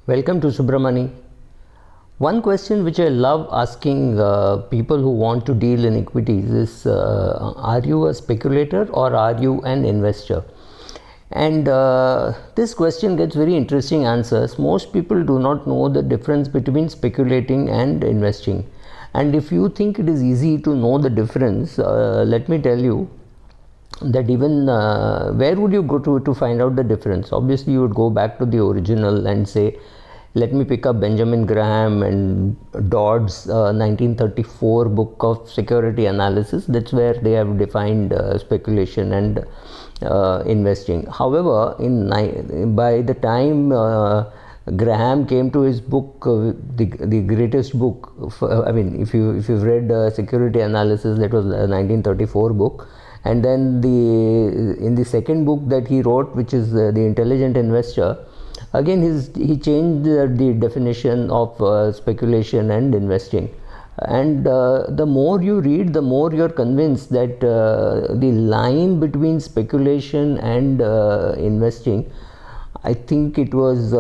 Welcome to Subramani. One question which I love asking people who want to deal in equities is are you a speculator or are you an investor? And this question gets very interesting answers. Most people do not know the difference between speculating and investing. And if you think it is easy to know the difference, let me tell you that even where would you go to find out the difference? Obviously you would go back to the original and say, let me pick up Benjamin Graham and Dodd's 1934 book of security analysis. That's where they have defined speculation and investing. However, by the time Graham came to his book, the greatest book, if you've read security analysis, that was a 1934 book. And then in the second book that he wrote, which is the Intelligent Investor, again he changed the definition of speculation and investing. And the more you read, the more you're convinced that the line between speculation and investing, I think it was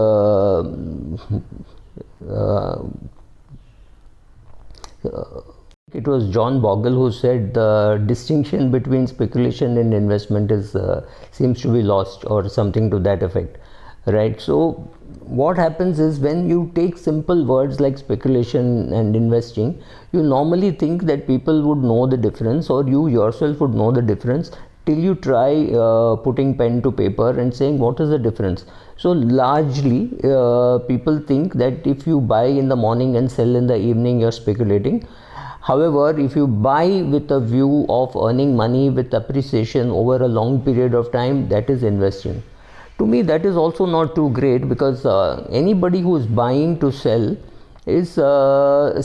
it was John Bogle who said the distinction between speculation and investment seems to be lost, or something to that effect, right? So what happens is, when you take simple words like speculation and investing, you normally think that people would know the difference, or you yourself would know the difference, till you try putting pen to paper and saying what is the difference. So largely people think that if you buy in the morning and sell in the evening, you're speculating. However, if you buy with a view of earning money with appreciation over a long period of time, that is investing. To me, that is also not too great, because anybody who is buying to sell is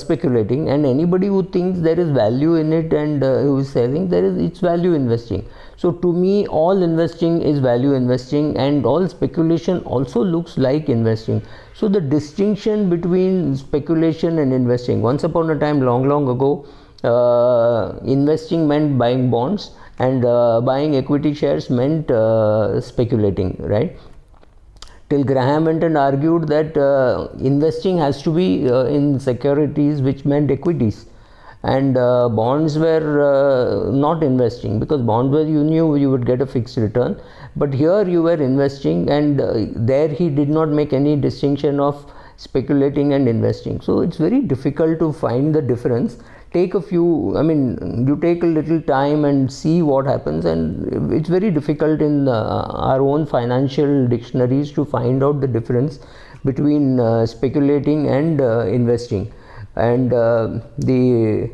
speculating, and anybody who thinks there is value in it and who is selling, it's value investing. So to me, all investing is value investing, and all speculation also looks like investing. So the distinction between speculation and investing, once upon a time, long ago, investing meant buying bonds, and buying equity shares meant speculating, right? Till Graham went and argued that investing has to be in securities, which meant equities, and bonds were not investing, because bonds were, you knew you would get a fixed return, but here you were investing, and there he did not make any distinction of speculating and investing. So it's very difficult to find the difference. You take a little time and see what happens, and it's very difficult in our own financial dictionaries to find out the difference between speculating and investing. And the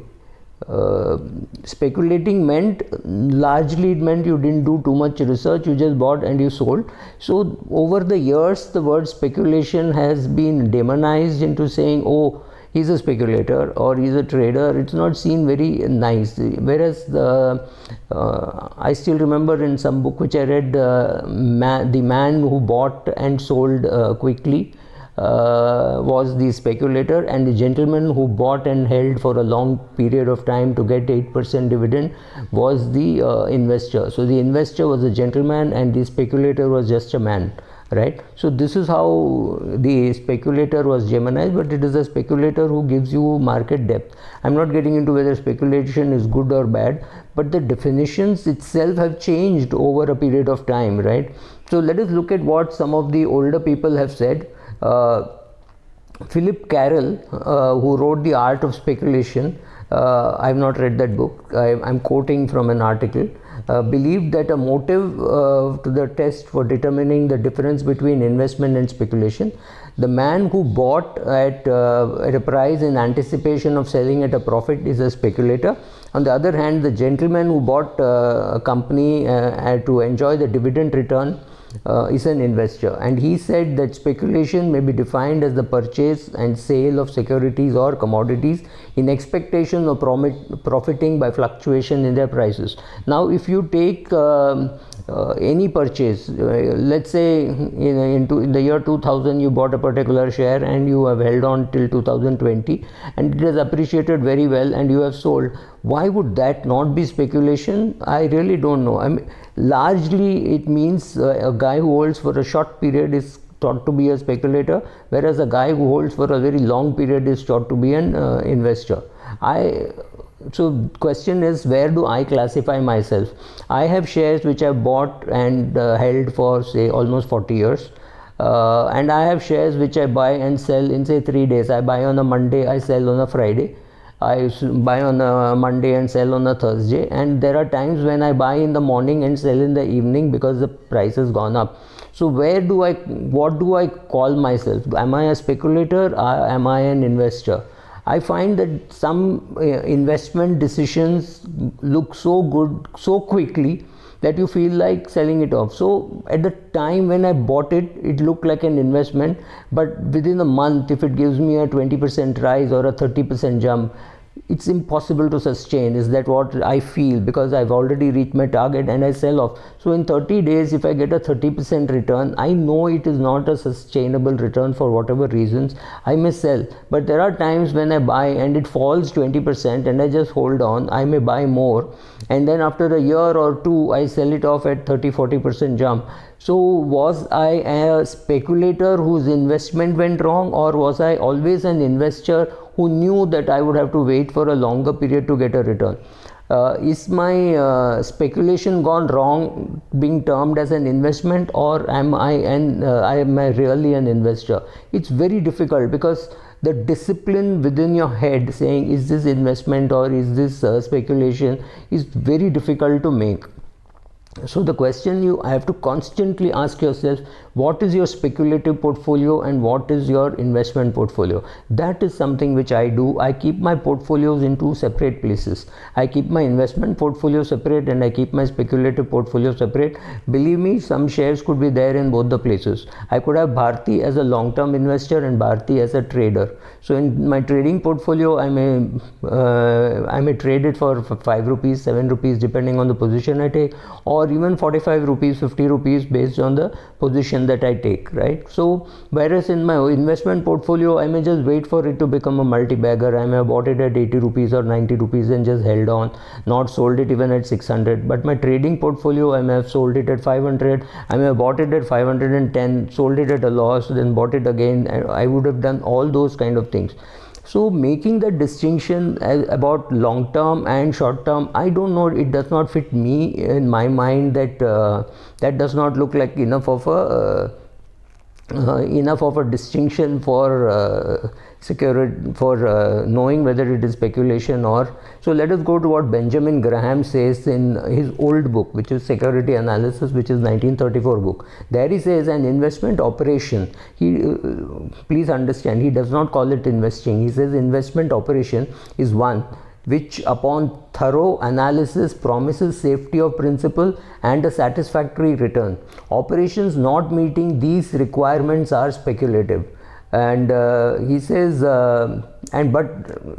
speculating meant, largely it meant you didn't do too much research, you just bought and you sold. So over the years, the word speculation has been demonized into saying, oh, he's a speculator or he's a trader. It's not seen very nice. Whereas I still remember in some book which I read, the man who bought and sold quickly was the speculator, and the gentleman who bought and held for a long period of time to get 8% dividend was the investor. So the investor was a gentleman and the speculator was just a man, right? So this is how the speculator was demonized, but it is a speculator who gives you market depth. I'm not getting into whether speculation is good or bad, but the definitions itself have changed over a period of time, right? So let us look at what some of the older people have said. Philip Carroll, who wrote The Art of Speculation, I have not read that book, I'm quoting from an article, believed that a motive to the test for determining the difference between investment and speculation, the man who bought at a price in anticipation of selling at a profit is a speculator. On the other hand, the gentleman who bought a company to enjoy the dividend return is an investor. And he said that speculation may be defined as the purchase and sale of securities or commodities in expectation of profiting by fluctuation in their prices. Now if you take any purchase, let's say in the year 2000 you bought a particular share and you have held on till 2020 and it has appreciated very well and you have sold, why would that not be speculation? I really don't know. I mean, largely it means a guy who holds for a short period is thought to be a speculator, whereas a guy who holds for a very long period is thought to be an investor. So question is, where do I classify myself? I have shares which I've bought and held for say almost 40 years. And I have shares which I buy and sell in say 3 days. I buy on a Monday, I sell on a Friday. I buy on a Monday and sell on a Thursday, and there are times when I buy in the morning and sell in the evening because the price has gone up. So what do I call myself? Am I a speculator or am I an investor? I find that some investment decisions look so good so quickly that you feel like selling it off. So at the time when I bought it, it looked like an investment, but within a month, if it gives me a 20% rise or a 30% jump, it's impossible to sustain. Is that what I feel? Because I've already reached my target and I sell off. So in 30 days, if I get a 30% return, I know it is not a sustainable return for whatever reasons. I may sell, but there are times when I buy and it falls 20% and I just hold on. I may buy more, and then after a year or two, I sell it off at 30-40% jump. So was I a speculator whose investment went wrong, or was I always an investor who knew that I would have to wait for a longer period to get a return? Is my speculation gone wrong being termed as an investment, or am I really an investor? It's very difficult, because the discipline within your head saying is this investment or is this speculation is very difficult to make. So the question you have to constantly ask yourself, what is your speculative portfolio and what is your investment portfolio? That is something which I do. I keep my portfolios in two separate places. I keep my investment portfolio separate and I keep my speculative portfolio separate. Believe me, some shares could be there in both the places. I could have Bharti as a long-term investor and Bharti as a trader. So in my trading portfolio, I may trade it for 5 rupees, 7 rupees, depending on the position I take, or even 45 rupees, 50 rupees based on the position that I take, right? So whereas in my investment portfolio, I may just wait for it to become a multi-bagger. I may have bought it at 80 rupees or 90 rupees and just held on, not sold it even at 600. But my trading portfolio, I may have sold it at 500. I may have bought it at 510, sold it at a loss, then bought it again. I would have done all those kind of things. So making the distinction about long term and short term, I don't know, it does not fit me in my mind. That that does not look like enough of a distinction for security, for knowing whether it is speculation or. So let us go to what Benjamin Graham says in his old book, which is Security Analysis, which is 1934 book. There he says an investment operation, please understand, he does not call it investing. He says investment operation is one which upon thorough analysis promises safety of principal and a satisfactory return. Operations not meeting these requirements are speculative. And he says, but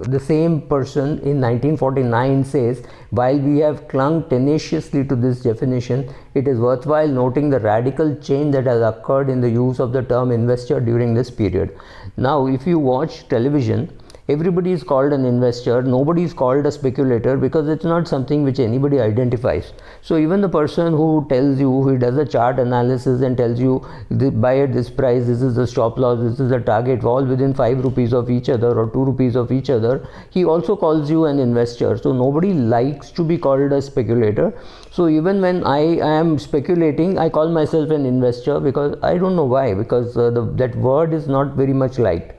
the same person in 1949 says, while we have clung tenaciously to this definition, it is worthwhile noting the radical change that has occurred in the use of the term investor during this period. Now, if you watch television, everybody is called an investor, nobody is called a speculator, because it's not something which anybody identifies. So even the person who tells you, who does a chart analysis and tells you buy at this price, this is the stop loss, this is the target, all within 5 rupees of each other or 2 rupees of each other, he also calls you an investor. So nobody likes to be called a speculator. So even when I am speculating, I call myself an investor, because I don't know why, because that word is not very much liked.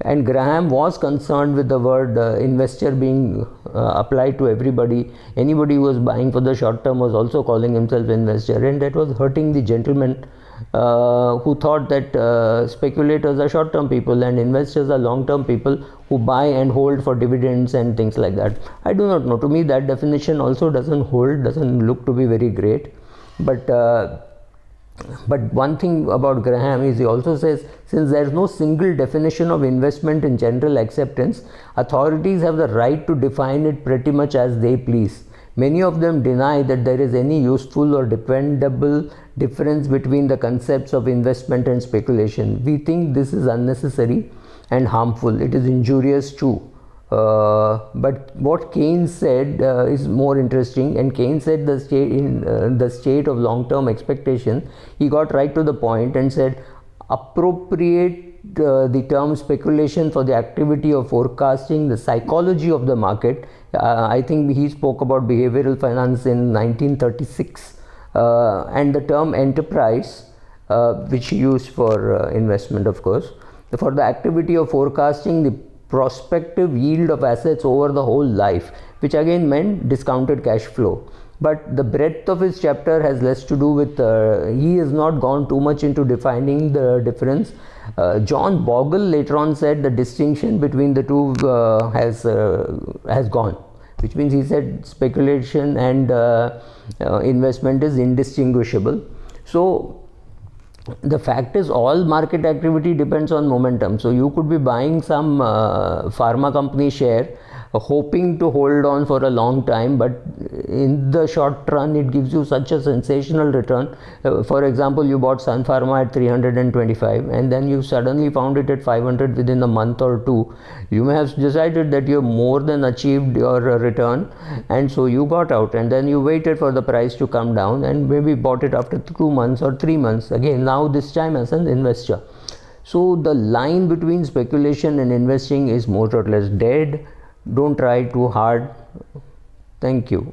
And Graham was concerned with the word investor being applied to everybody. Anybody who was buying for the short term was also calling himself investor, and that was hurting the gentleman who thought that speculators are short term people and investors are long term people who buy and hold for dividends and things like that. I do not know. To me, that definition also doesn't hold, doesn't look to be very great. But one thing about Graham is he also says, since there is no single definition of investment in general acceptance, authorities have the right to define it pretty much as they please. Many of them deny that there is any useful or dependable difference between the concepts of investment and speculation. We think this is unnecessary and harmful. It is injurious too. But what Keynes said is more interesting, and Keynes said the state of long-term expectation, he got right to the point and said, appropriate the term speculation for the activity of forecasting the psychology of the market. I think he spoke about behavioral finance in 1936, and the term enterprise, which he used for investment, of course, for the activity of forecasting the prospective yield of assets over the whole life, which again meant discounted cash flow. But the breadth of his chapter has less to do with, he has not gone too much into defining the difference. John Bogle later on said the distinction between the two has gone, which means he said speculation and investment is indistinguishable. So the fact is, all market activity depends on momentum. So you could be buying some pharma company share, hoping to hold on for a long time, but in the short run it gives you such a sensational return. For example, you bought Sun Pharma at 325 and then you suddenly found it at 500 within a month or two. You may have decided that you have more than achieved your return, and so you got out, and then you waited for the price to come down and maybe bought it after 2 months or 3 months again, now this time as an investor. So the line between speculation and investing is more or less dead. Don't try too hard. Thank you.